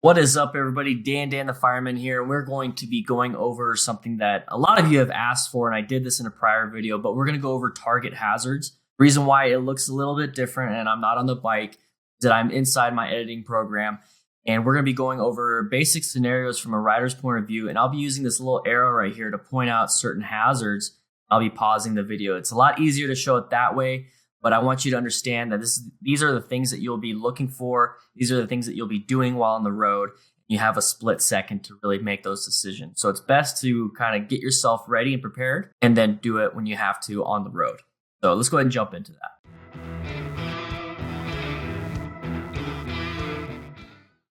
What is up, everybody? Dan the Fireman here, and we're going to be going over something that a lot of you have asked for, and I did this in a prior video, but we're going to go over target hazards. Reason why it looks a little bit different and I'm not on the bike is that I'm inside my editing program, and we're going to be going over basic scenarios from a rider's point of view, and I'll be using this little arrow right here to point out certain hazards. I'll be pausing the video. It's a lot easier to show it that way, but I want you to understand that these are the things that you'll be looking for. These are the things that you'll be doing while on the road. You have a split second to really make those decisions. So it's best to kind of get yourself ready and prepared and then do it when you have to on the road. So let's go ahead and jump into that.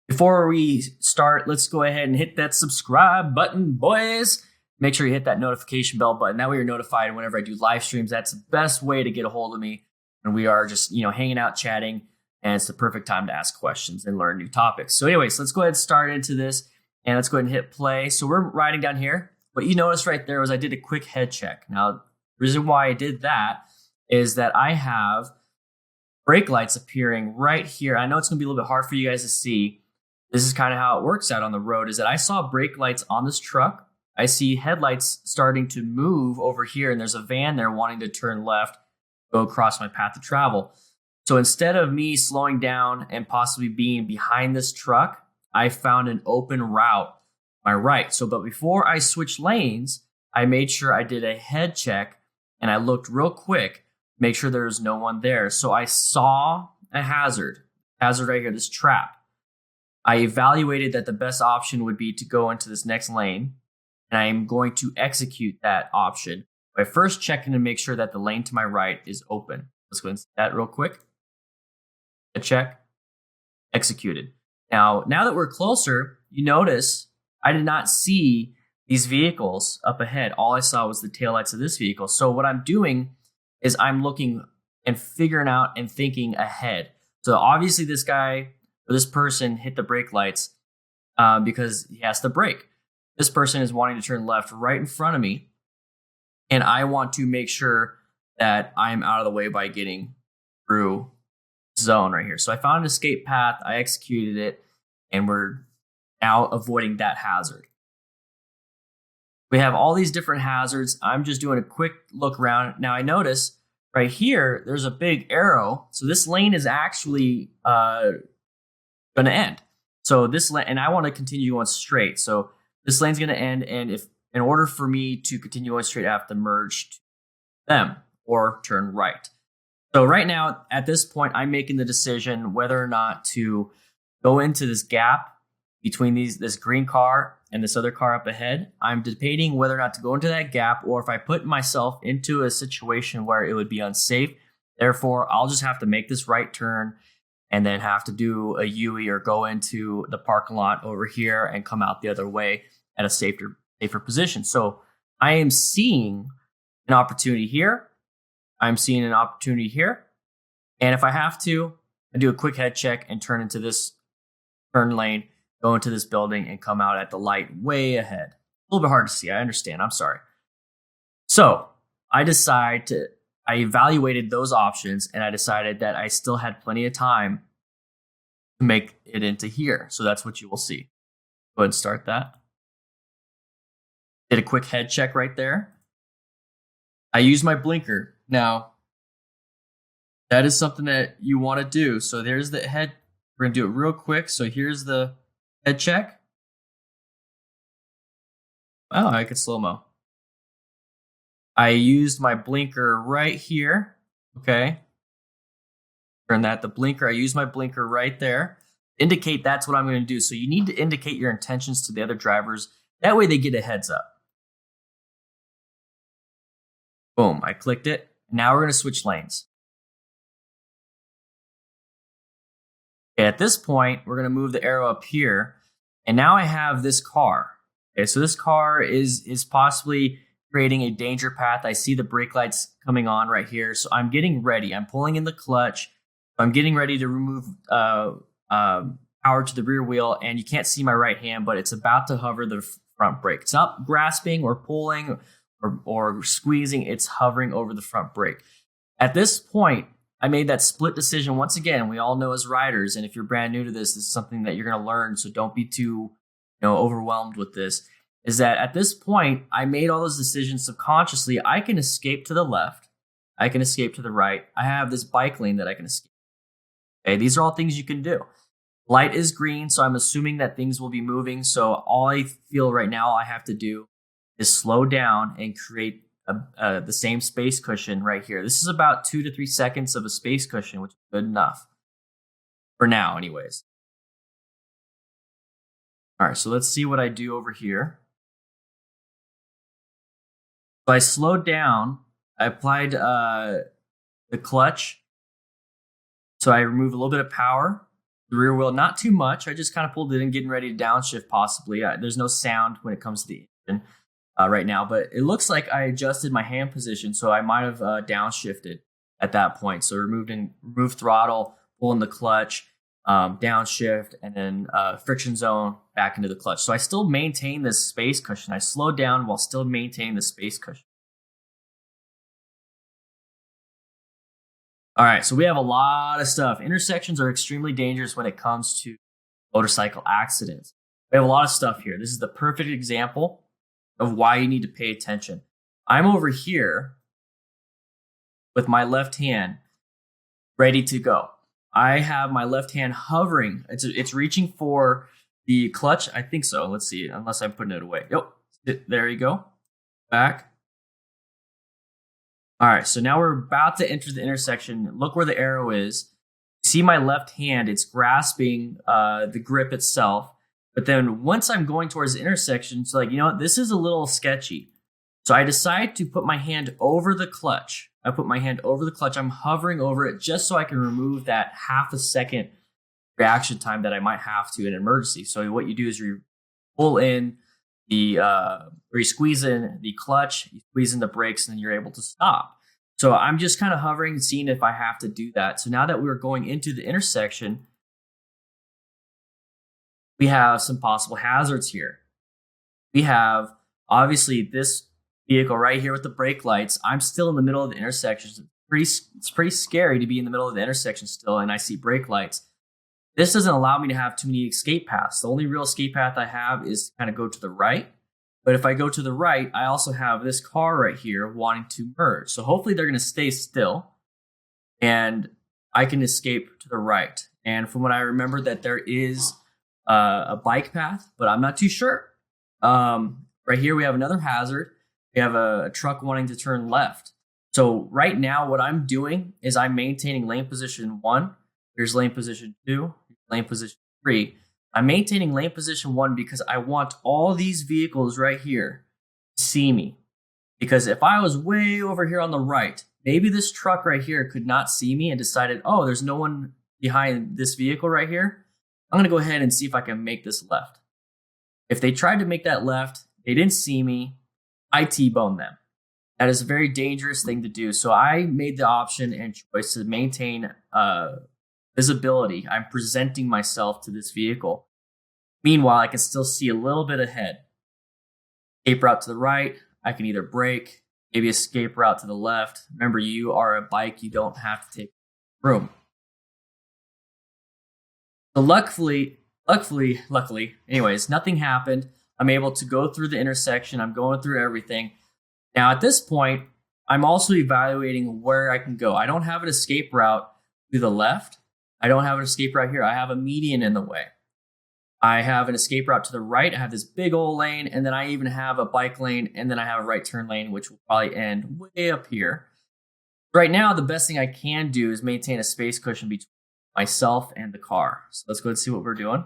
Before we start, let's go ahead and hit that subscribe button, boys. Make sure you hit that notification bell button. That way you're notified whenever I do live streams. That's the best way to get a hold of me. And we are just, hanging out, chatting, and it's the perfect time to ask questions and learn new topics. So anyways, let's go ahead and start into this, and let's go ahead and hit play. So we're riding down here. What you noticed right there was I did a quick head check. Now, the reason why I did that is that I have brake lights appearing right here. I know it's going to be a little bit hard for you guys to see. This is kind of how it works out on the road, is that I saw brake lights on this truck. I see headlights starting to move over here, and there's a van there wanting to turn left, go across my path of travel. So instead of me slowing down and possibly being behind this truck, I found an open route on my right. But before I switched lanes, I made sure I did a head check and I looked real quick, make sure there was no one there. So I saw a hazard right here, this trap. I evaluated that the best option would be to go into this next lane, and I am going to execute that option by first checking to make sure that the lane to my right is open. Let's go and see that real quick. A check, executed. Now that we're closer, you notice I did not see these vehicles up ahead. All I saw was the taillights of this vehicle. So what I'm doing is I'm looking and figuring out and thinking ahead. So obviously this person hit the brake lights because he has to brake. This person is wanting to turn left right in front of me, and I want to make sure that I'm out of the way by getting through zone right here. So I found an escape path, I executed it, and we're now avoiding that hazard. We have all these different hazards. I'm just doing a quick look around. Now I notice right here, there's a big arrow. So this lane is actually going to end. So this lane, and I want to continue going straight. So this lane's going to end, and if in order for me to continue going straight, I have to merge to them or turn right. So right now, at this point, I'm making the decision whether or not to go into this gap between this green car and this other car up ahead. I'm debating whether or not to go into that gap, or if I put myself into a situation where it would be unsafe. Therefore, I'll just have to make this right turn and then have to do a U-turn or go into the parking lot over here and come out the other way at a safer position. So I am seeing an opportunity here. I'm seeing an opportunity here. And if I have to, I do a quick head check and turn into this turn lane, go into this building, and come out at the light way ahead. A little bit hard to see. I understand. I'm sorry. So I evaluated those options, and I decided that I still had plenty of time to make it into here. So that's what you will see. Go ahead and start that. Did a quick head check right there. I used my blinker. Now, that is something that you want to do. So there's the head. We're going to do it real quick. So here's the head check. Oh, I could slow-mo. I used my blinker right here. Okay. Turn that, the blinker. I use my blinker right there. Indicate that's what I'm going to do. So you need to indicate your intentions to the other drivers. That way they get a heads up. Boom, I clicked it. Now we're going to switch lanes. Okay, at this point, we're going to move the arrow up here. And now I have this car. Okay, so this car is possibly creating a danger path. I see the brake lights coming on right here. So I'm getting ready. I'm pulling in the clutch. I'm getting ready to remove power to the rear wheel. And you can't see my right hand, but it's about to hover the front brake. It's not grasping or pulling or squeezing. It's hovering over the front brake. At this point, I made that split decision once again. We all know as riders, and if you're brand new to this is something that you're going to learn. So don't be too, overwhelmed with this. Is that at this point, I made all those decisions subconsciously. I can escape to the left. I can escape to the right. I have this bike lane that I can escape. Okay, these are all things you can do. Light is green, so I'm assuming that things will be moving. So all I feel right now I have to do is slow down and create the same space cushion right here. This is about 2 to 3 seconds of a space cushion, which is good enough for now anyways. All right, so let's see what I do over here. So I slowed down. I applied the clutch. So I removed a little bit of power. The rear wheel, not too much. I just kind of pulled it in, getting ready to downshift possibly. There's no sound when it comes to the engine right now, but it looks like I adjusted my hand position, so I might have downshifted at that point. So remove throttle, pull in the clutch, downshift, and then friction zone back into the clutch. So I still maintain this space cushion. I slowed down while still maintaining the space cushion. All right, so we have a lot of stuff. Intersections are extremely dangerous when it comes to motorcycle accidents. We have a lot of stuff here. This is the perfect example of why you need to pay attention. I'm over here with my left hand ready to go. I have my left hand hovering. It's reaching for the clutch. I think so. Let's see, unless I'm putting it away. Yep, there you go. Back. All right, so now we're about to enter the intersection. Look where the arrow is. See my left hand, it's grasping the grip itself. But then once I'm going towards the intersection, it's like, this is a little sketchy. So I decide to put my hand over the clutch. I put my hand over the clutch. I'm hovering over it just so I can remove that half a second reaction time that I might have to in an emergency. So what you do is you pull in or you squeeze in the clutch, you squeeze in the brakes, and then you're able to stop. So I'm just kind of hovering and seeing if I have to do that. So now that we're going into the intersection, we have some possible hazards here. We have obviously this vehicle right here with the brake lights. I'm still in the middle of the intersection. It's pretty scary to be in the middle of the intersection still, and I see brake lights. This doesn't allow me to have too many escape paths. The only real escape path I have is to kind of go to the right. But if I go to the right, I also have this car right here wanting to merge. So hopefully they're going to stay still and I can escape to the right. And from what I remember that there is a bike path, but I'm not too sure. Right here, we have another hazard. We have a truck wanting to turn left. So right now, what I'm doing is I'm maintaining lane position 1. Here's lane position 2, lane position 3. I'm maintaining lane position 1 because I want all these vehicles right here to see me. Because if I was way over here on the right, maybe this truck right here could not see me and decided, oh, there's no one behind this vehicle right here. I'm going to go ahead and see if I can make this left. If they tried to make that left, they didn't see me, I T-boned them. That is a very dangerous thing to do. So I made the option and choice to maintain visibility. I'm presenting myself to this vehicle. Meanwhile, I can still see a little bit ahead. Escape route to the right. I can either brake, maybe escape route to the left. Remember, you are a bike. You don't have to take room. So luckily, anyways, nothing happened. I'm able to go through the intersection. I'm going through everything. Now, at this point, I'm also evaluating where I can go. I don't have an escape route to the left. I don't have an escape route here. I have a median in the way. I have an escape route to the right. I have this big old lane, and then I even have a bike lane, and then I have a right turn lane, which will probably end way up here. Right now, the best thing I can do is maintain a space cushion between myself and the car. So let's go and see what we're doing.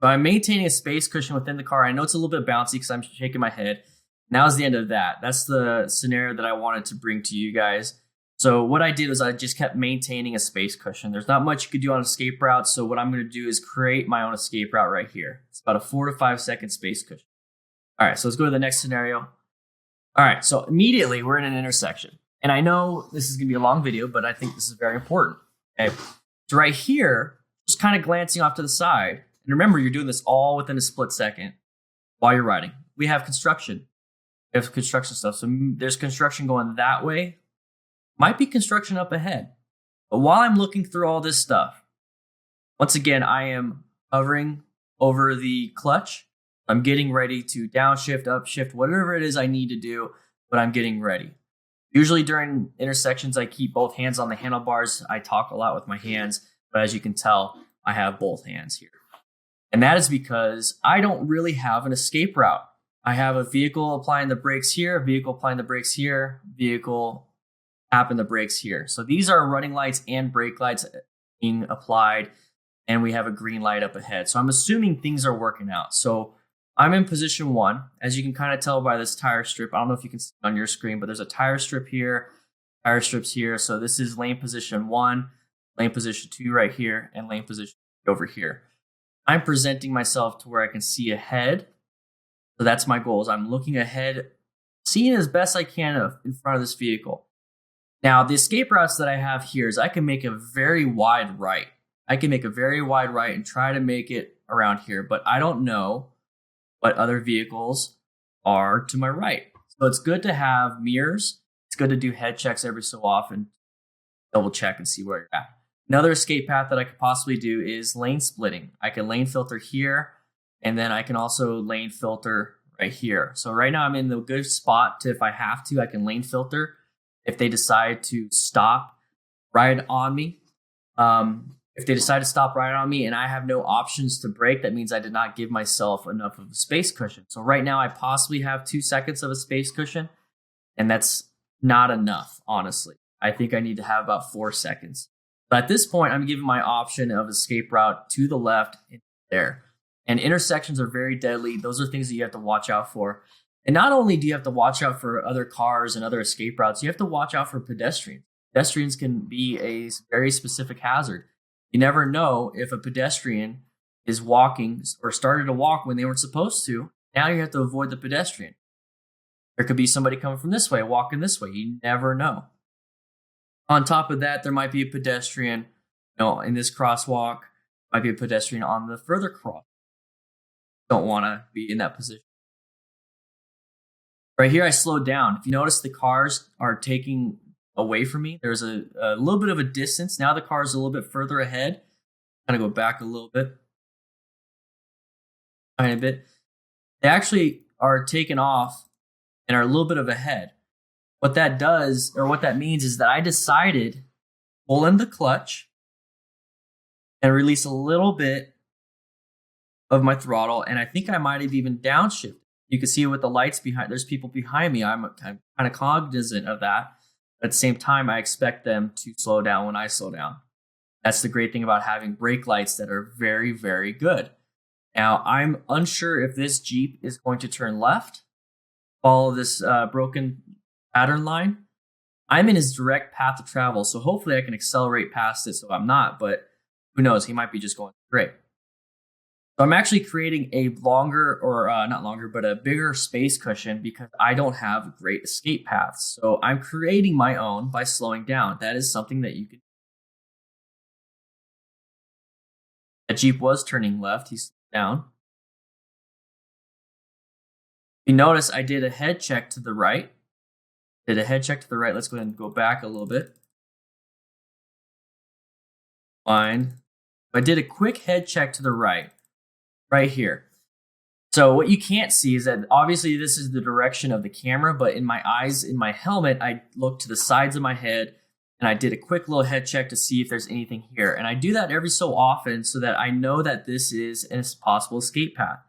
So I'm maintaining a space cushion within the car. I know it's a little bit bouncy because I'm shaking my head. Now's the end of that. That's the scenario that I wanted to bring to you guys. So what I did was I just kept maintaining a space cushion. There's not much you could do on escape route. So what I'm going to do is create my own escape route right here. It's about a 4 to 5 second space cushion. All right, so let's go to the next scenario. All right, so immediately we're in an intersection. And I know this is going to be a long video, but I think this is very important. Okay, so right here, just kind of glancing off to the side. And remember, you're doing this all within a split second while you're riding. We have construction. There's construction stuff. So there's construction going that way. Might be construction up ahead. But while I'm looking through all this stuff, once again, I am hovering over the clutch. I'm getting ready to downshift, upshift, whatever it is I need to do, but I'm getting ready. Usually during intersections, I keep both hands on the handlebars. I talk a lot with my hands, but as you can tell, I have both hands here. And that is because I don't really have an escape route. I have a vehicle applying the brakes here, a vehicle applying the brakes here, vehicle tapping the brakes here. So these are running lights and brake lights being applied, and we have a green light up ahead. So I'm assuming things are working out. So I'm in position 1, as you can kind of tell by this tire strip. I don't know if you can see it on your screen, but there's a tire strip here, tire strips here. So this is lane position 1, lane position 2 right here, and lane position over here. I'm presenting myself to where I can see ahead. So that's my goal, is I'm looking ahead, seeing as best I can in front of this vehicle. Now, the escape routes that I have here is I can make a very wide right. I can make a very wide right and try to make it around here, but I don't know what other vehicles are to my right. So it's good to have mirrors. It's good to do head checks every so often, double check and see where you're at. Another escape path that I could possibly do is lane splitting. I can lane filter here, and then I can also lane filter right here. So right now I'm in the good spot to, if I have to, I can lane filter if they decide to stop right on me. If they decide to stop right on me and I have no options to brake, that means I did not give myself enough of a space cushion. So right now I possibly have 2 seconds of a space cushion, and that's not enough, honestly. I think I need to have about 4 seconds. But at this point, I'm giving my option of escape route to the left and there. And intersections are very deadly. Those are things that you have to watch out for. And not only do you have to watch out for other cars and other escape routes, you have to watch out for pedestrians. Pedestrians can be a very specific hazard. You never know if a pedestrian is walking or started to walk when they weren't supposed to. Now you have to avoid the pedestrian. There could be somebody coming from this way, walking this way. You never know. On top of that, there might be a pedestrian, in this crosswalk, might be a pedestrian on the further cross. Don't want to be in that position. Right here, I slowed down. If you notice, the cars are taking away from me. There's a little bit of a distance. Now the car is a little bit further ahead. Kind of go back a little bit. Tiny bit. They actually are taken off and are a little bit of ahead. What that does, or what that means, is that I decided to pull in the clutch and release a little bit of my throttle, and I think I might have even downshifted. You can see with the lights behind, there's people behind me. I'm kind of cognizant of that. At the same time, I expect them to slow down when I slow down. That's the great thing about having brake lights that are very, very good. Now, I'm unsure if this Jeep is going to turn left, follow this broken pattern line. I'm in his direct path of travel, so hopefully I can accelerate past it, so I'm not, but who knows, he might be just going straight. So I'm actually creating a longer, or not longer, but a bigger space cushion because I don't have great escape paths. So I'm creating my own by slowing down. That is something that you can do. That Jeep was turning left. He slowed down. You notice I did a head check to the right. Let's go ahead and go back a little bit. Fine. I did a quick head check to the right here. So what you can't see is that obviously this is the direction of the camera, but in my eyes, in my helmet, I look to the sides of my head and I did a quick little head check to see if there's anything here. And I do that every so often so that I know that this is a possible escape path.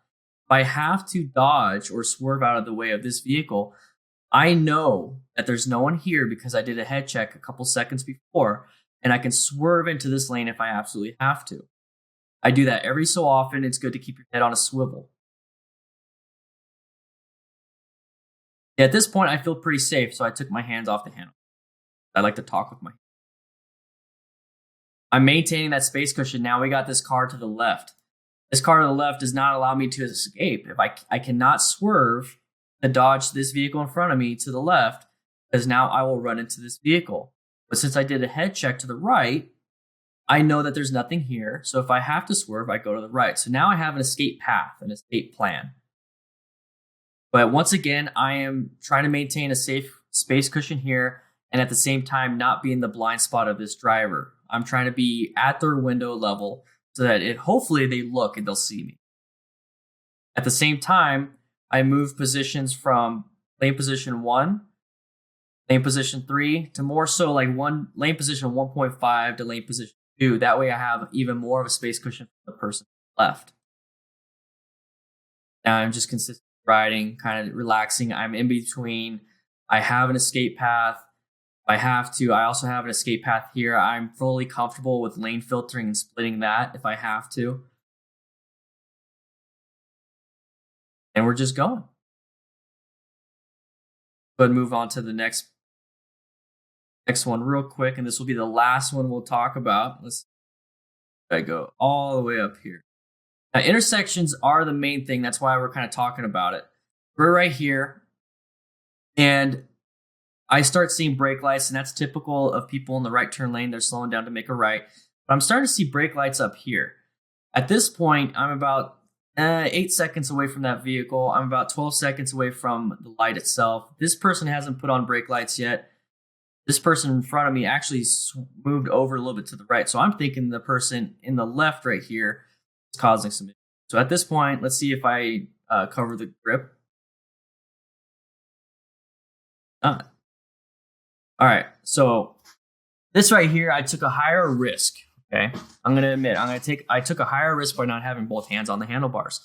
If I have to dodge or swerve out of the way of this vehicle, I know that there's no one here because I did a head check a couple seconds before, and I can swerve into this lane if I absolutely have to. I do that every so often. It's good to keep your head on a swivel. At this point, I feel pretty safe, so I took my hands off the handle. I like to talk with my hands. I'm maintaining that space cushion. Now we got this car to the left. This car to the left does not allow me to escape. If I cannot swerve to dodge this vehicle in front of me to the left, because now I will run into this vehicle. But since I did a head check to the right, I know that there's nothing here. So if I have to swerve, I go to the right. So now I have an escape path, an escape plan. But once again, I am trying to maintain a safe space cushion here and at the same time not be in the blind spot of this driver. I'm trying to be at their window level so that hopefully they look and they'll see me. At the same time, I move positions from lane position 1, lane position 3 to more so like lane position 1.5 to lane position 2. That way I have even more of a space cushion for the person left. Now I'm just consistent riding, kind of relaxing. I'm in between. I have an escape path. If I have to, I also have an escape path here. I'm fully comfortable with lane filtering and splitting that if I have to. And we're just going. But move on to the next one real quick, and this will be the last one we'll talk about. I go all the way up here. Now, intersections are the main thing. That's why we're kind of talking about it. We're right here, and I start seeing brake lights, and that's typical of people in the right turn lane. They're slowing down to make a right. But I'm starting to see brake lights up here. At this point, I'm about 8 seconds away from that vehicle. I'm about 12 seconds away from the light itself. This person hasn't put on brake lights yet. This person in front of me actually moved over a little bit to the right. So I'm thinking the person in the left right here is causing some issues. So at this point, let's see if I cover the grip. All right. So this right here, I took a higher risk. Okay. I'm going to admit, I took a higher risk by not having both hands on the handlebars.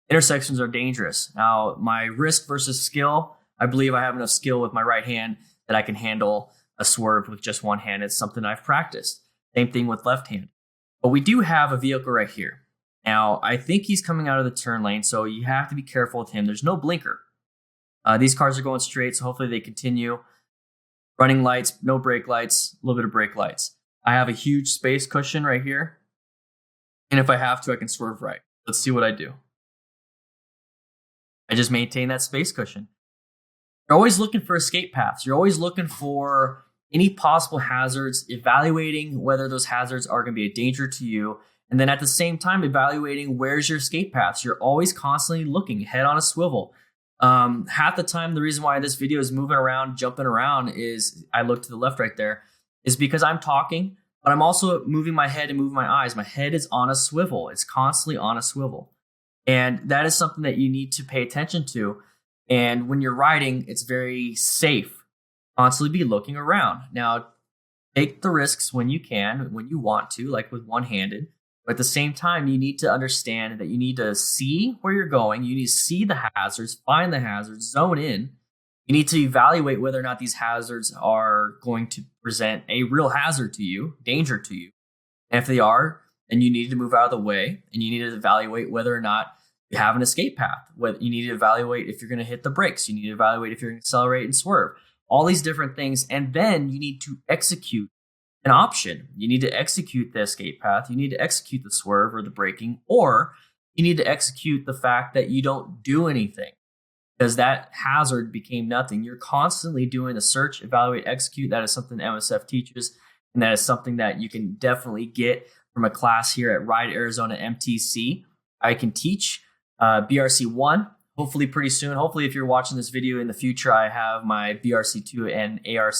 Intersections are dangerous. Now, my risk versus skill, I believe I have enough skill with my right hand that I can handle a swerve with just one hand. It's something I've practiced. Same thing with left hand. But we do have a vehicle right here. Now, I think he's coming out of the turn lane, so you have to be careful with him. There's no blinker. These cars are going straight, so hopefully they continue. Running lights, no brake lights, a little bit of brake lights. I have a huge space cushion right here. And if I have to, I can swerve right. Let's see what I do. I just maintain that space cushion. You're always looking for escape paths. You're always looking for any possible hazards, evaluating whether those hazards are going to be a danger to you. And then at the same time, evaluating where's your escape paths. You're always constantly looking, head on a swivel. Half the time, the reason why this video is moving around, jumping around is I look to the left right there is because I'm talking, but I'm also moving my head and moving my eyes. My head is on a swivel. It's constantly on a swivel. And that is something that you need to pay attention to. And when you're riding, it's very safe. Constantly be looking around. Now, take the risks when you can, when you want to, like with one-handed. But at the same time, you need to understand that you need to see where you're going. You need to see the hazards, find the hazards, zone in. You need to evaluate whether or not these hazards are going to present a real hazard to you, danger to you. And if they are, then you need to move out of the way, and you need to evaluate whether or not you have an escape path. You need to evaluate if you're going to hit the brakes. You need to evaluate if you're going to accelerate and swerve. All these different things. And then you need to execute an option. You need to execute the escape path. You need to execute the swerve or the braking, or you need to execute the fact that you don't do anything because that hazard became nothing. You're constantly doing the search, evaluate, execute. That is something MSF teaches, and that is something that you can definitely get from a class here at Ride Arizona MTC. I can teach BRC1 hopefully pretty soon. Hopefully, if you're watching this video in the future, I have my BRC2 and ARC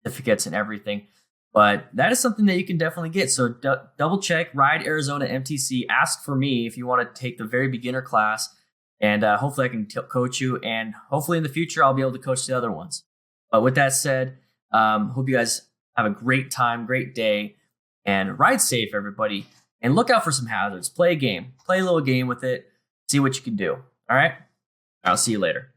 certificates and everything. But that is something that you can definitely get. So double check Ride Arizona MTC. Ask for me if you want to take the very beginner class. And hopefully I can coach you. And hopefully in the future, I'll be able to coach the other ones. But with that said, hope you guys have a great time, great day. And ride safe, everybody. And look out for some hazards. Play a game. Play a little game with it. See what you can do. All right? I'll see you later.